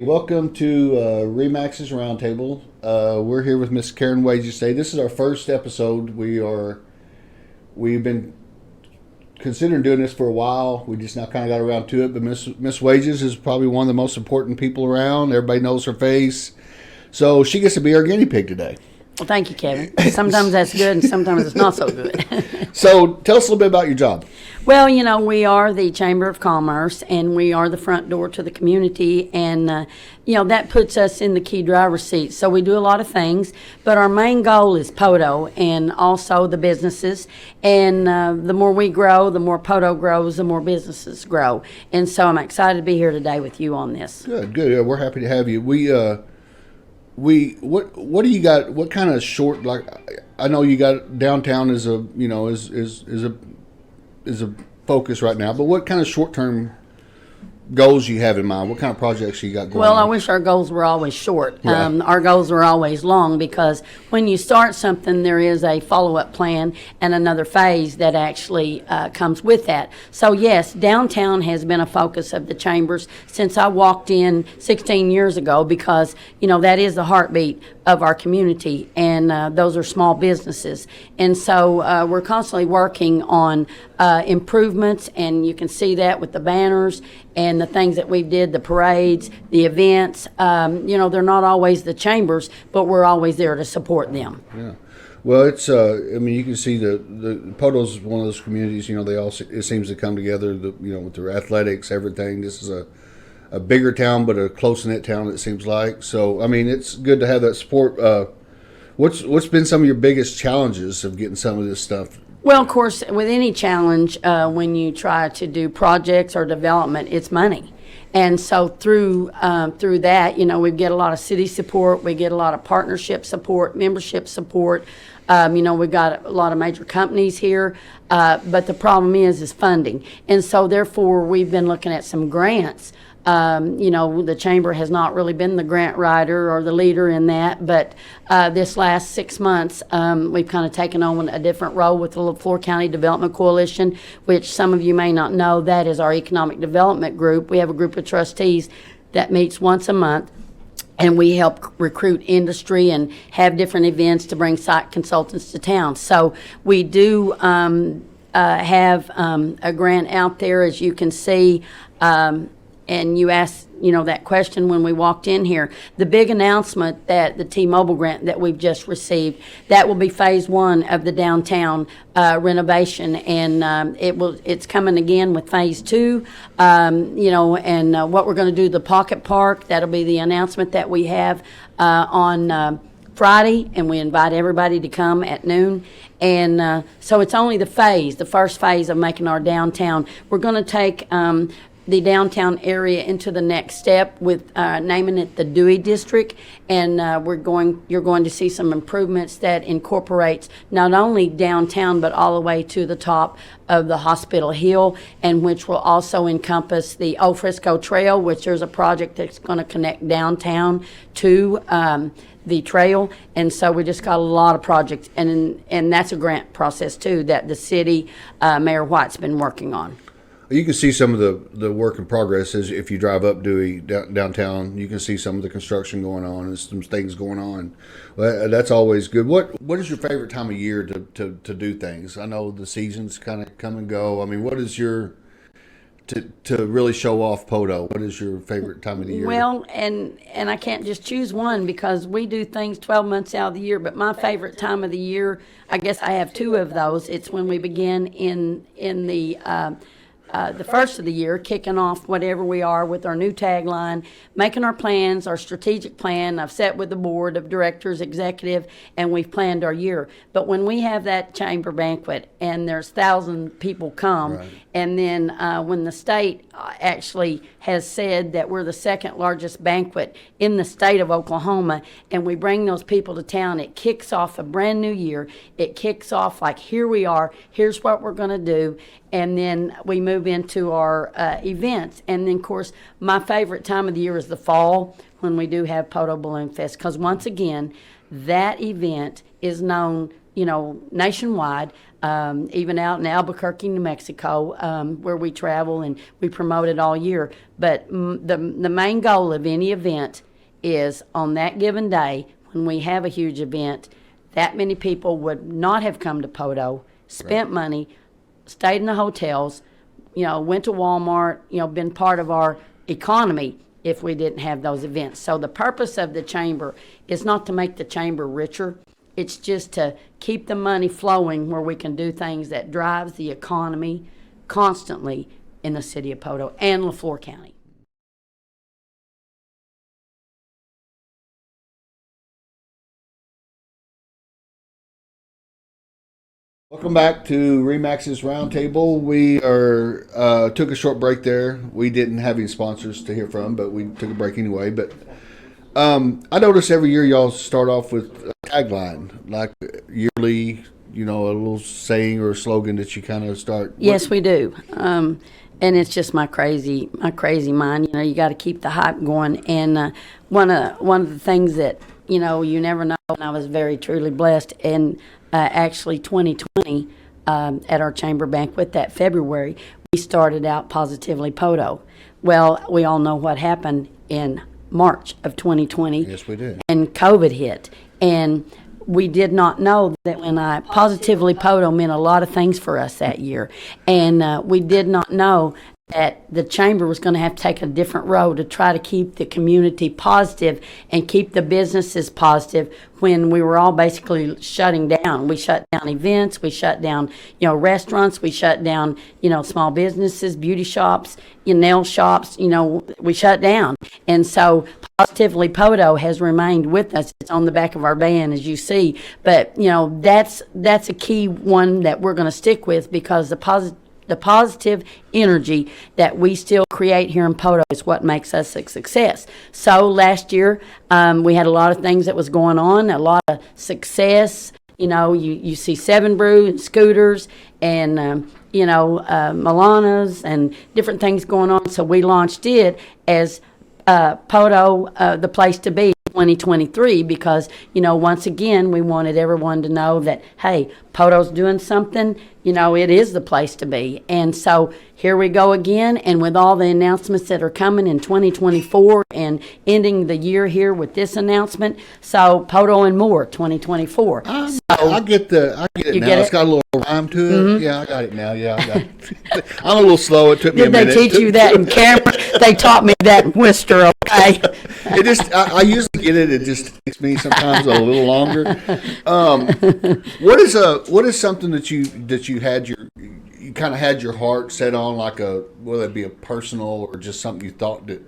Welcome to Remax's Roundtable. We're here with Miss Karen Wages today. This is our first episode. We've been considering doing this for a while. We just now kind of got around to it. But Miss Wages is probably one of the most important people around. Everybody knows her face, so she gets to be our guinea pig today. Well, thank you, Kevin. Sometimes that's good, and sometimes it's not so good. So tell us a little bit about your job. Well, we are the Chamber of Commerce, and we are the front door to the community, and, that puts us in the key driver's seat. So we do a lot of things, but our main goal is Poteau and also the businesses. And the more we grow, the more Poteau grows, the more businesses grow. And so I'm excited to be here today with you on this. Good. Yeah, we're happy to have you. What do you got? What kind of short, like, I know you got downtown is a focus right now, but what kind of short term goals you have in mind? What kind of projects you got going Well, on? I wish our goals were always short. Right. Our goals are always long, because when you start something, there is a follow-up plan and another phase that actually comes with that. So yes, downtown has been a focus of the chambers since I walked in 16 years ago, because that is the heartbeat of our community, and those are small businesses. And so we're constantly working on improvements, and you can see that with the banners and the things that we did, the parades, the events. They're not always the chambers, but we're always there to support them. Yeah. Well, it's you can see the Poteau's is one of those communities. It seems to come together. With their athletics, everything. This is a bigger town, but a close knit town. It seems like. So it's good to have that support. What's been some of your biggest challenges of getting some of this stuff? Well, of course, with any challenge, when you try to do projects or development, it's money. And so through that, we get a lot of city support, we get a lot of partnership support, membership support. We've got a lot of major companies here, but the problem is funding. And so therefore, we've been looking at some grants. The chamber has not really been the grant writer or the leader in that, but this last 6 months, we've kind of taken on a different role with the LaFleur County Development Coalition, which some of you may not know. That is our economic development group. We have a group of trustees that meets once a month, and we help recruit industry and have different events to bring site consultants to town. So we do have a grant out there, as you can see. And you asked, that question when we walked in here. The big announcement that the T-Mobile grant that we've just received, that will be phase 1 of the downtown renovation, and it's coming again with phase 2. And what we're going to do, the Pocket Park, that'll be the announcement that we have on Friday, and we invite everybody to come at noon. And so it's only the first phase of making our downtown. We're going to take the downtown area into the next step with naming it the Dewey District, and you're going to see some improvements that incorporates not only downtown but all the way to the top of the Hospital Hill, and which will also encompass the Old Frisco Trail, which there's a project that's going to connect downtown to the trail. And so we just got a lot of projects, and that's a grant process too that the city, Mayor White's been working on. You can see some of the work in progress as if you drive up Dewey downtown. You can see some of the construction going on and some things going on. Well, that's always good. What is your favorite time of year to do things? I know the seasons kind of come and go. What is your to really show off Poteau? What is your favorite time of the year? Well, and I can't just choose one, because we do things 12 months out of the year. But my favorite time of the year, I guess I have 2 of those. It's when we begin in the first of the year, kicking off whatever we are with our new tagline, making our plans, our strategic plan. I've sat with the board of directors, executive, and we've planned our year. But when we have that chamber banquet and there's 1,000 people come, right. And then when the state actually has said that we're the second largest banquet in the state of Oklahoma, and we bring those people to town, it kicks off a brand new year. It kicks off like, here we are, here's what we're going to do. And then we move into our events. And then, of course, my favorite time of the year is the fall, when we do have Poteau Balloon Fest. Because once again, that event is known nationwide, even out in Albuquerque, New Mexico, where we travel and we promote it all year. But the main goal of any event is on that given day when we have a huge event, that many people would not have come to Poteau, spent money, stayed in the hotels, went to Walmart, been part of our economy if we didn't have those events. So the purpose of the chamber is not to make the chamber richer. It's just to keep the money flowing where we can do things that drives the economy constantly in the city of Poteau and LaFleur County. Welcome back to Remax's Roundtable. We took a short break there. We didn't have any sponsors to hear from, but we took a break anyway. But I notice every year y'all start off with a tagline, like yearly, a little saying or a slogan that you kind of start. Yes, we do. And it's just my crazy mind. You got to keep the hype going. And one of the things that you never know. And I was very truly blessed. And actually, 2020 at our chamber banquet that February, we started out Positively Poteau. Well, we all know what happened in March of 2020. Yes, we did. And COVID hit. And we did not know that when Positively Poteau meant a lot of things for us that year. And we did not know that the chamber was going to have to take a different road to try to keep the community positive and keep the businesses positive when we were all basically shutting down. We shut down events, we shut down, restaurants, we shut down, small businesses, beauty shops, nail shops, we shut down. And so Positively Poteau has remained with us. It's on the back of our band, as you see. But, that's a key one that we're going to stick with, because the positive energy that we still create here in Poteau is what makes us a success. So last year, we had a lot of things that was going on, a lot of success. You see Seven Brew and scooters and, Milanas and different things going on. So we launched it as Poteau, the place to be. 2023, because once again we wanted everyone to know that, hey, Poteau's doing something, it is the place to be. And so here we go again, and with all the announcements that are coming in 2024 and ending the year here with this announcement, so Poteau and more 2024. I get it now. It's got a little rhyme to it. Mm-hmm. Yeah, I got it now. Yeah, I got it. I'm a little slow. It took me a minute. Did they teach you that in camera? They taught me that in Worcester, okay? I usually get it. It just takes me sometimes a little longer. What is something that you kind of had your heart set on, like whether it be a personal or just something you thought that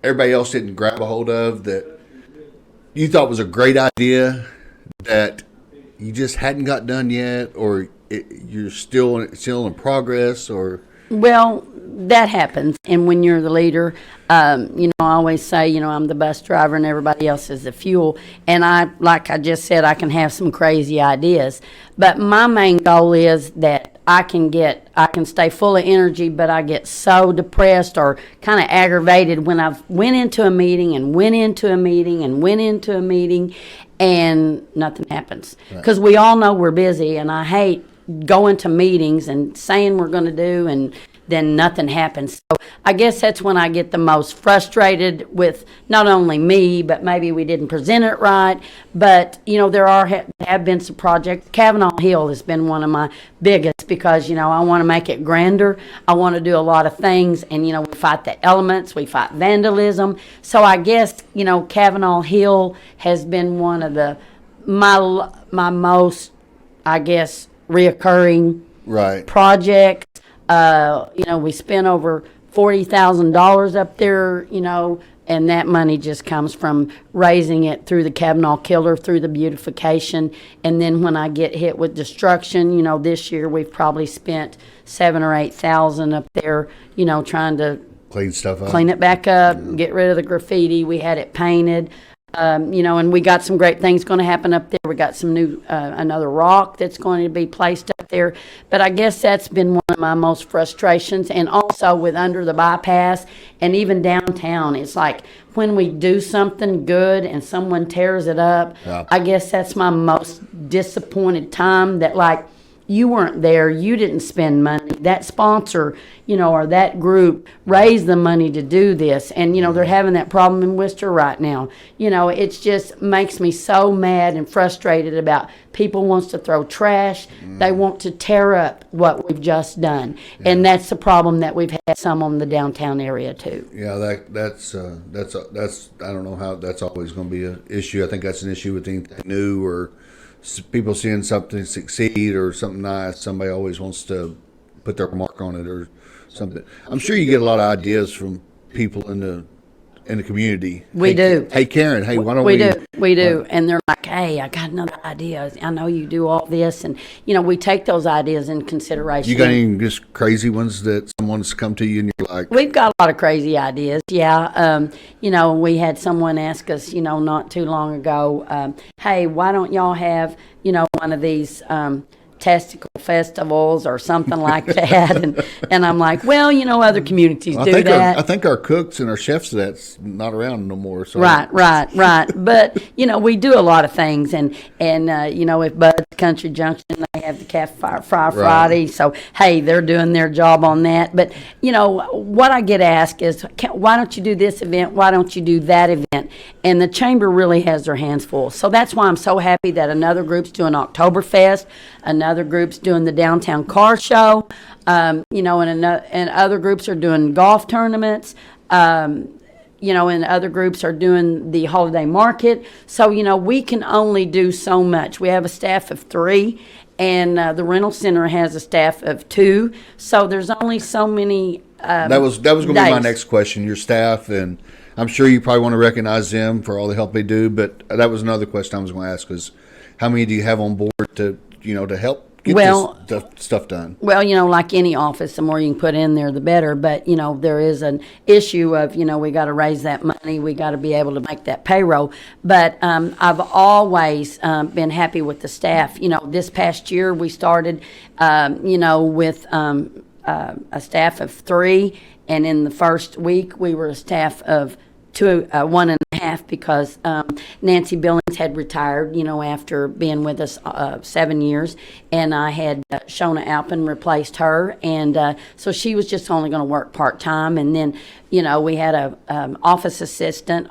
everybody else didn't grab a hold of, that you thought was a great idea that you just hadn't got done yet, or you're still in progress, or? Well, that happens. And when you're the leader, I always say, I'm the bus driver and everybody else is the fuel. And like I just said, I can have some crazy ideas. But my main goal is that I can stay full of energy, but I get so depressed or kind of aggravated when I've went into a meeting and went into a meeting and went into a meeting and nothing happens. Because we all know we're busy, and I hate going to meetings and saying we're going to do and then nothing happens. So I guess that's when I get the most frustrated with not only me, but maybe we didn't present it right. But, there have been some projects. Kavanaugh Hill has been one of my biggest, because, I want to make it grander. I want to do a lot of things. And, we fight the elements. We fight vandalism. So I guess, Kavanaugh Hill has been one of my most, I guess, reoccurring projects. We spent over $40,000 up there, and that money just comes from raising it through the Kavanaugh Killer, through the beautification. And then when I get hit with destruction, this year we've probably spent $7,000 or $8,000 up there, trying to clean stuff up, clean it back up, get rid of the graffiti. We had it painted. And we got some great things going to happen up there. We got some new, another rock that's going to be placed up there. But I guess that's been one of my most frustrations. And also with under the bypass and even downtown, it's like when we do something good and someone tears it up, I guess that's my most disappointed time that like, you weren't there, you didn't spend money. That sponsor, or that group raised the money to do this. And, they're having that problem in Worcester right now. It just makes me so mad and frustrated about people wants to throw trash. They want to tear up what we've just done. Yeah. And that's the problem that we've had some on the downtown area too. Yeah, that's I don't know how that's always going to be an issue. I think that's an issue with anything new or people seeing something succeed or something nice. Somebody always wants to put their mark on it or something. I'm sure you get a lot of ideas from people in the community. We do. Hey, Karen. Hey, why don't we do. And they're like, hey, I got another idea. I know you do all this, and we take those ideas in consideration. You got any just crazy ones that someone's come to you and you're like? We've got a lot of crazy ideas. Yeah. We had someone ask us, not too long ago, hey, why don't y'all have, one of these testicle festivals or something like that, and I'm like, well, other communities do that. I think our cooks and our chefs that's not around no more. So. Right. But we do a lot of things, and if Bud's Country Junction, they have the Cafe Fry Friday, so hey, they're doing their job on that. But what I get asked is, why don't you do this event? Why don't you do that event? And the chamber really has their hands full. So that's why I'm so happy that another group's doing Oktoberfest. Another group's doing the downtown car show, and other groups are doing golf tournaments, and other groups are doing the holiday market. So, we can only do so much. We have a staff of 3, and the rental center has a staff of 2. So there's only so many That was going to be my next question, your staff, and I'm sure you probably want to recognize them for all the help they do, but that was another question I was going to ask is how many do you have on board to help get this stuff done? Well, like any office, the more you can put in there, the better. But, there is an issue of, we got to raise that money. We got to be able to make that payroll. But I've always been happy with the staff. This past year we started, with a staff of 3. And in the first week we were a staff of 1.5 because Nancy Billings had retired, after being with us 7 years, and I had Shona Alpin replaced her, and so she was just only going to work part-time, and then, we had a office assistant,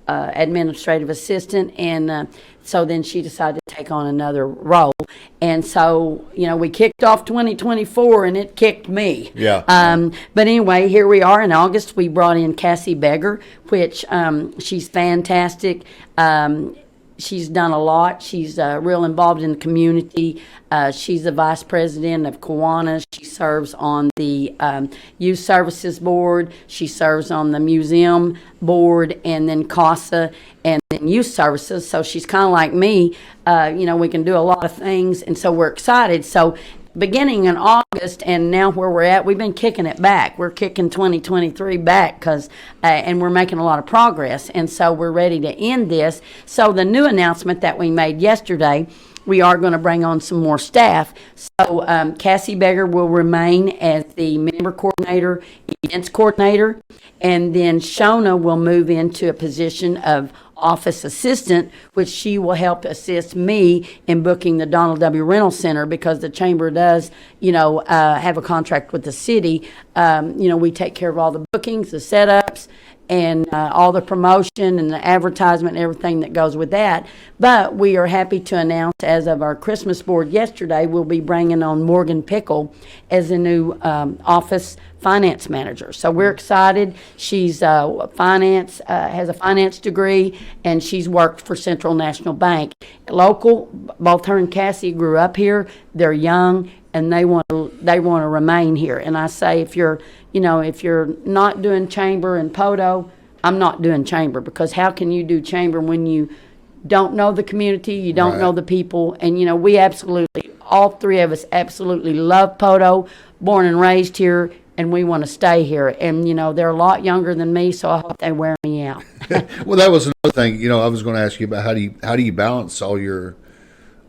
administrative assistant, and so then she decided to take on another role. And so, we kicked off 2024 and it kicked me. Yeah. But anyway, here we are in August. We brought in Cassie Beggar, which she's fantastic. She's done a lot. She's real involved in the community. She's the vice president of Kiwanis. She serves on the Youth Services Board. She serves on the museum board, and then CASA, and then Youth Services. So she's kind of like me. We can do a lot of things, and so we're excited. So beginning in August and now where we're at, we've been kicking it back. We're kicking 2023 back because, and we're making a lot of progress. And so we're ready to end this. So the new announcement that we made yesterday, we are going to bring on some more staff. So Cassie Beggar will remain as the member coordinator, events coordinator, and then Shona will move into a position of office assistant, which she will help assist me in booking the Donald W. Rental Center because the chamber does, have a contract with the city. We take care of all the bookings, the setups, and all the promotion and the advertisement and everything that goes with that. But we are happy to announce, as of our Christmas board yesterday, we'll be bringing on Morgan Pickle as a new office finance manager. So we're excited. She's has a finance degree, and she's worked for Central National Bank. Local, both her and Cassie grew up here. They're young, and they want to remain here. And I say, if you're not doing chamber in Poteau, I'm not doing chamber, because how can you do chamber when you don't know the community, you don't know the people, and we absolutely, all 3 of us absolutely love Poteau, born and raised here, and we want to stay here. And, they're a lot younger than me, so I hope they wear me out. Well, that was another thing. I was going to ask you about how do you balance all your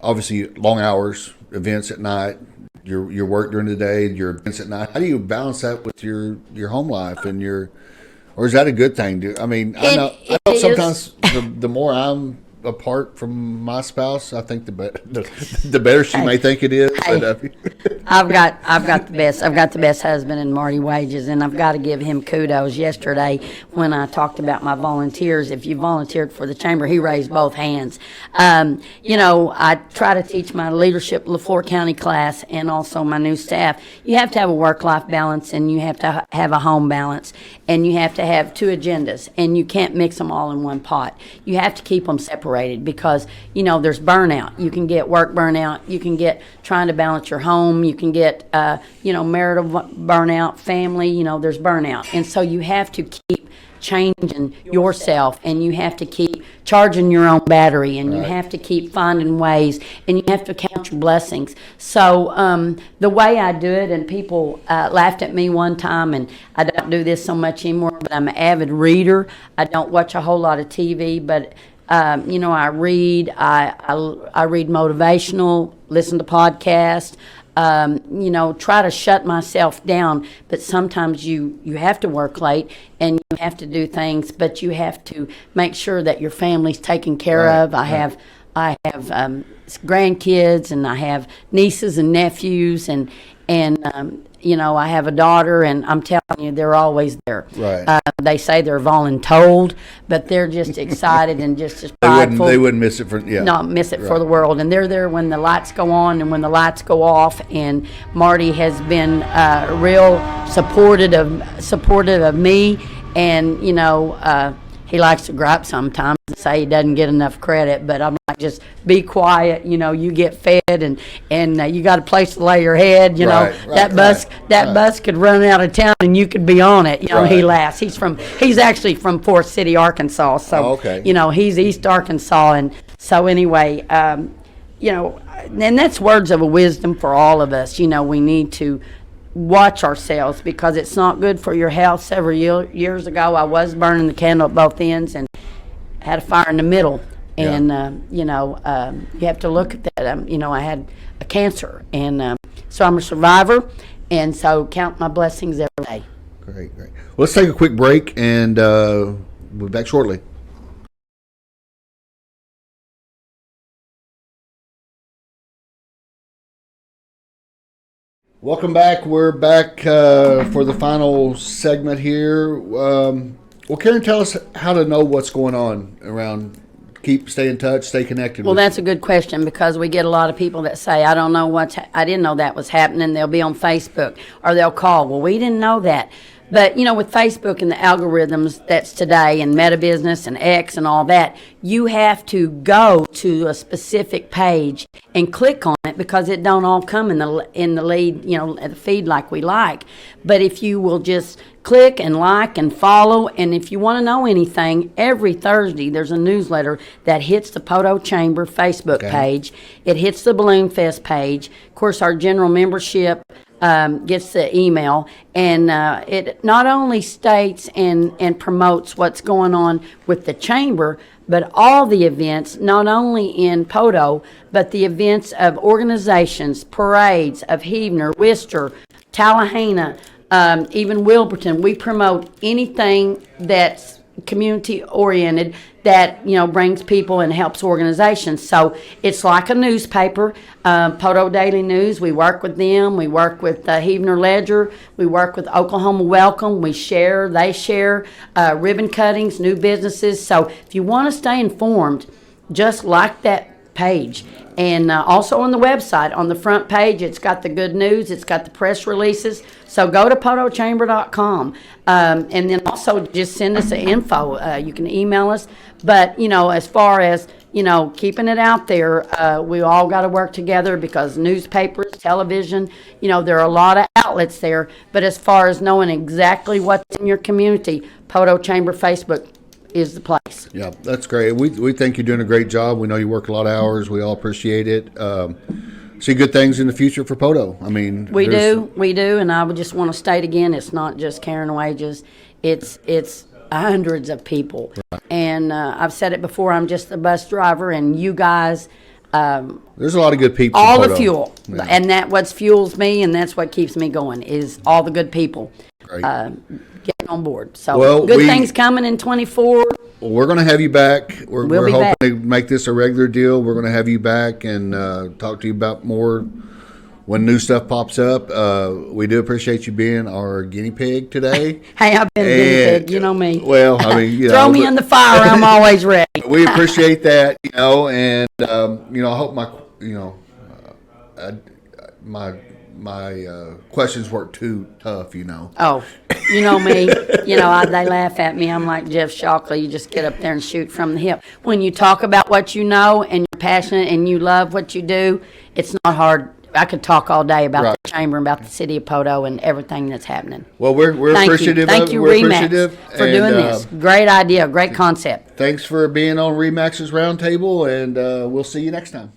obviously long hours, events at night, your work during the day, your events at night. How do you balance that with your home life and or is that a good thing? I mean, I know sometimes the more I'm apart from my spouse, I think the better she may think it is. I've got the best husband in Marty Wages, and I've got to give him kudos. Yesterday, when I talked about my volunteers, if you volunteered for the chamber, he raised both hands. I try to teach my leadership LaFleur County class and also my new staff. You have to have a work-life balance, and you have to have a home balance, and you have to have two agendas, and you can't mix them all in one pot. You have to keep them separated because, there's burnout. You can get work burnout. You can get trying to balance your home. You can get, marital burnout, family. There's burnout. And so you have to keep changing yourself, and you have to keep charging your own battery, and you have to keep finding ways, and you have to count your blessings. So the way I do it, and people laughed at me one time, and I don't do this so much anymore, but I'm an avid reader. I don't watch a whole lot of TV, but I read. I read motivational, listen to podcasts. Try to shut myself down, but sometimes you have to work late and you have to do things, but you have to make sure that your family's taken care of. I have grandkids, and I have nieces and nephews, and I have a daughter, and I'm telling you, they're always there. Right. They say they're voluntold, but they're just excited and just as prideful. They wouldn't miss it for Not miss it for the world. And they're there when the lights go on and when the lights go off. And Marty has been real supportive of me, and he likes to gripe sometimes and say he doesn't get enough credit, but I'm like, just be quiet. You get fed, and you got a place to lay your head. That bus could run out of town and you could be on it. He laughs. He's actually from Forest City, Arkansas. So he's East Arkansas, and so anyway, and that's words of a wisdom for all of us. We need to watch ourselves because it's not good for your health. Several years ago, I was burning the candle at both ends and had a fire in the middle. And, you have to look at that. I had a cancer, and so I'm a survivor, and so count my blessings every day. Great. Well, let's take a quick break, and we'll be back shortly. Welcome back. We're back for the final segment here. Karen, tell us how to know what's going on around. Stay in touch, stay connected. Well, that's a good question because we get a lot of people that say, I don't know I didn't know that was happening. They'll be on Facebook or they'll call. Well, we didn't know that. But, with Facebook and the algorithms that's today and Meta Business and X and all that, you have to go to a specific page and click on it because it don't all come in the lead, the feed like we like. But if you will just click and like and follow, and if you want to know anything, every Thursday there's a newsletter that hits the Poteau Chamber Facebook page. It hits the Balloon Fest page. Of course, our general membership gets the email, and it not only states and promotes what's going on with the chamber, but all the events, not only in Poteau, but the events of organizations, parades of Heavener, Worcester, Tallahena, even Wilburton. We promote anything that's community oriented that brings people and helps organizations. So it's like a newspaper, Poteau Daily News. We work with them. We work with Heavener Ledger. We work with Oklahoma Welcome. We share. They share ribbon cuttings, new businesses. So if you want to stay informed, just like that page. And also on the website, on the front page, it's got the good news. It's got the press releases. So go to PoteauChamber.com. And then also just send us an info. You can email us. But, as far as, keeping it out there, we all got to work together because newspapers, television, there are a lot of outlets there. But as far as knowing exactly what's in your community, Poteau Chamber Facebook is the place. Yeah, that's great. We think you're doing a great job. We know you work a lot of hours. We all appreciate it. see good things in the future for Poteau. I mean, We do, and I would just want to state again, it's not just Karen Wages, it's hundreds of people. And I've said it before, I'm just a bus driver, and you guys, there's a lot of good people. all in the Poteau. fuel, Yeah. and that what fuels me, and that's what keeps me going, is all the good people Great. getting on board. So Well, good things coming in 24. Well, we're going to have you back. We're We'll be hoping back. to make this a regular deal. We're going to have you back and talk to you about more when new stuff pops up. We do appreciate you being our guinea pig today. Hey, I've been a guinea And, pig, you know me. Well, I mean, you Throw know, me but in the fire, I'm always ready. we appreciate that, you know, and I hope my questions weren't too tough, you know. Oh, you know me. They laugh at me. I'm like Jeff Shockley. You just get up there and shoot from the hip. When you talk about what you know and you're passionate and you love what you do, it's not hard. I could talk all day about Right. the chamber, about the city of Poteau, and everything that's happening. Well, we're Thank appreciative. you. Thank you, we're Remax, appreciative, for doing this. Great idea. Great concept. Thanks for being on Remax's Roundtable, and we'll see you next time.